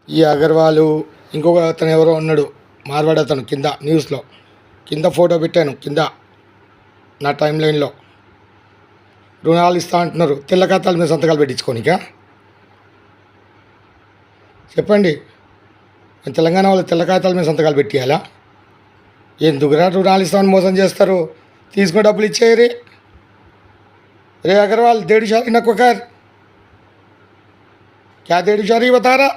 ఈ అగర్వాలు ఇంకొక అతను ఎవరో ఉన్నాడు మార్వాడి అతను కింద న్యూస్లో కింద ఫోటో పెట్టాను కింద నా టైం లైన్లో రుణాలు ఇస్తా అంటున్నారు తెల్ల ఖాతాల మీద సంతకాలు పెట్టించుకోనిక చెప్పండి తెలంగాణ వాళ్ళు తెల్ల ఖాతాల మీద సంతకాలు పెట్టియాలా ఎందుకురా రుణాలు ఇస్తామని మోసం చేస్తారు తీసుకుని డబ్బులు ఇచ్చేయరి रे अग्रवाल 1.5 नको कर क्या 1.5 बता रहा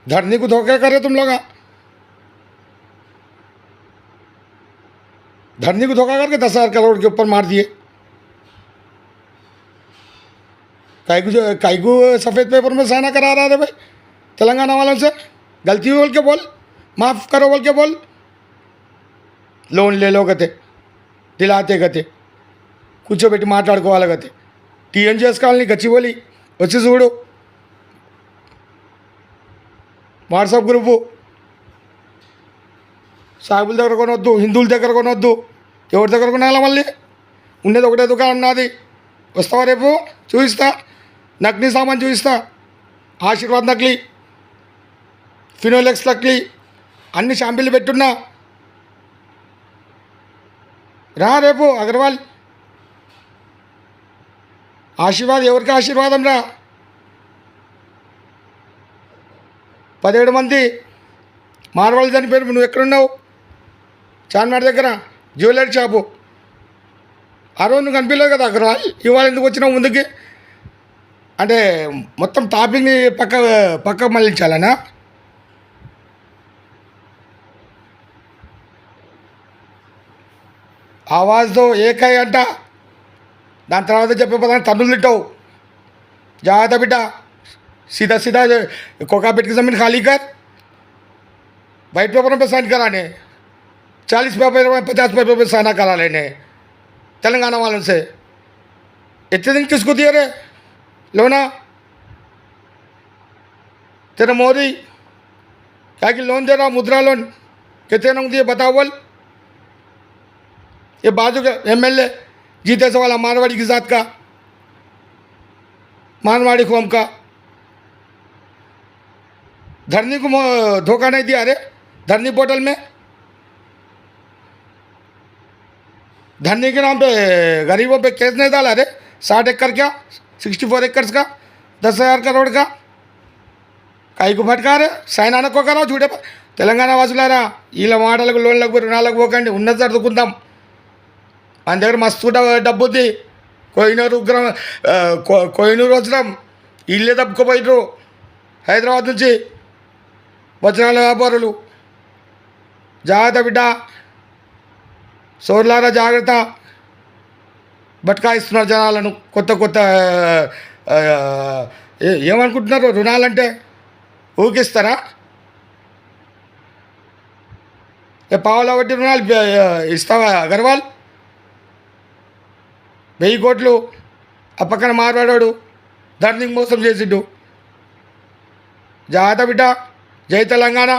धरनी को धोखे करे तुम लोग धरनी को धोखा करके 10,000 करोड़ के ऊपर मार दिए काईगू सफ़ेद पेपर में साइना करा रहा था भाई तेलंगाना वालों से गलती बोल के बोल माफ़ करो बोल के बोल लोन ले लो गते दिलाते गते కూర్చోబెట్టి మాట్లాడుకోవాలి గతే టీఎన్ చేసుకోవాలని గచ్చిబోలి వచ్చి చూడు వాట్సాప్ గ్రూపు సాగుల దగ్గర కొనొద్దు హిందువుల దగ్గర కొనొద్దు ఎవరి దగ్గర కొనాలా మళ్ళీ ఉండేది ఒకటే దుకాణం నాది వస్తావా రేపు చూపిస్తా నకిలీ సామాన్ చూపిస్తా ఆశీర్వాద్ నకిలీ ఫినోలెక్స్ నకిలీ అన్ని షాంపిల్లు పెట్టున్నా రా రేపు అగర్వాల్ ఆశీర్వాద్ ఎవరికి ఆశీర్వాదం రా 17 మంది మార్వాళ్ళు చనిపోయారు నువ్వు ఎక్కడున్నావు చార్మినార్ దగ్గర జ్యువెలరీ షాపు ఆ రోజు నువ్వు కనిపించలేదు కదా అగర్వాల్ ఇవాళ ఎందుకు వచ్చినావు ముందుకి అంటే మొత్తం టాపిక్ని పక్క మళ్ళించాలనా ఆవాజ్తో ఏకై అంట దాని తర్వాత చెప్పే పదాన్ని తన్నులు తింటావు జాగ్రత్త బిడ్డ सीधा सीधा कोकापेट की ज़मीन खाली कर वाइट पेपर पे साइन कराने 40 पेपर में 50 पेपर पे साइन करा लेने तेलंगाना वालों से इतने दिन किसको दिए रे लोना तेरा मोदी क्या कि लोन दे रहा मुद्रा लोन कितने लोग दिए बताओ बोल ये बाजू के एमएलए जीते से वाला मारवाड़ी की जात का मारवाड़ी कौम का धरनी को धोखा नहीं दिया अरे धरनी पोर्टल में धरनी के नाम पे गरीबों पे केस नहीं डाला अरे 60 एकड़ क्या 64 एकड़ का 10,000 करोड़ का कई को फटका रहे साइन आना को कराओ झूठे తెలంగాణ వాసులారా వీళ్ళ మాటలకు లోన్లకు రుణాలకు పోకండి ఉన్నది సర్దుకుందాం మన దగ్గర మస్తు డబ్బు ఉంది కోహినూరు వజ్రం ఇల్లే తప్పుకోపోయినారు హైదరాబాద్ నుంచి వజ్రాల వ్యాపారులు జాగ్రత్త బిడ్డ సోర్లారా జాగ్రత్త బట్కాయిస్తున్నారు జనాలను కొత్త ఏమనుకుంటున్నారు రుణాలంటే ఊకిస్తారా పావుల వడ్డీ రుణాలు ఇస్తావా అగర్వాల్ 1000 కోట్లు ఆ పక్కన మాట్లాడాడు ధరణికి మోసం చేసిండు జాగ్రత్త బిడ్డ జై తెలంగాణ